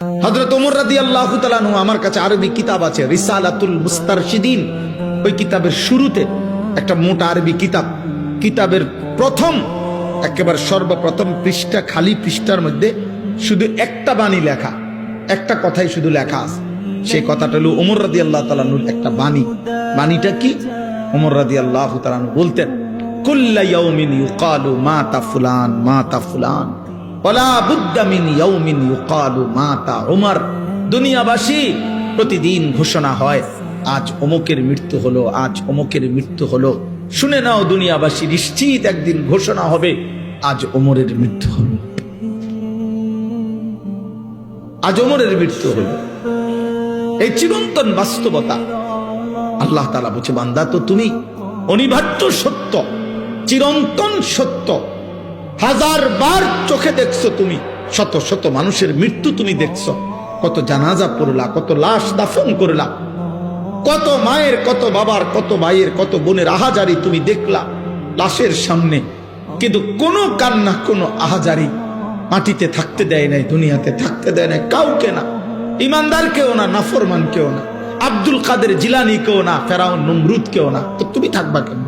হযরত ওমর রাদিয়াল্লাহু তাআলা আনহু, আমার কাছে আরবি কিতাব আছে রিসালাতুল মুস্তারশিদিন, ওই কিতাবের শুরুতে একটা মোটা আরবি কিতাব, কিতাবের প্রথম একেবারে সর্বপ্রথম পৃষ্ঠা, খালি পৃষ্ঠার মধ্যে শুধু একটা বাণী লেখা, একটা কথাই শুধু লেখা আছে। সেই কথাটা হলো ওমর রাদিয়াল্লাহু তাআলা আনহুর একটা বাণী। বাণীটা কি? ওমর রাদিয়াল্লাহু তাআলা আনহু বলতেন, কুল্লা ইয়াউমিন ইউকালু মাতা ফুলান মাতা ফুলান ওয়ালা বুদ্দা মিন ইয়াউমিন ইউকালু মাতা উমর। দুনিয়াবাসী প্রতিদিন ঘোষণা হয়, আজ অমুকের মৃত্যু হলো, আজ অমুকের মৃত্যু হলো। শুনে নাও দুনিয়াবাসী, নিশ্চিত একদিন ঘোষণা হবে, আজ ওমরের মৃত্যু হলো, আজ ওমরের মৃত্যু হলো। এই চিরন্তন বাস্তবতা। আল্লাহ তাআলা বলছে, বান্দা তো তুমি অনিবার্য সত্য, চিরন্তন সত্য, হাজার বার চোখে দেখছো তুমি, শত শত মানুষের মৃত্যু তুমি দেখছো, কত জানাজা পড়লা, কত লাশ দাফন করলা, কত মায়ের, কত বাবার, কত ভাইয়ের, কত বোনের আহাজারি তুমি দেখলা লাশের সামনে, কিন্তু কোনো কান্না, কোনো আহাজারি মাটিতে থাকতে দেয় নাই, দুনিয়াতে থাকতে দেয় নাই কাউকে, না ইমানদার কেউ না, নাফরমান কেউ না, আব্দুল কাদের জিলানি কেউ না, ফেরাউন নমরুদ কেউ না। তো তুমি থাকবা কেন?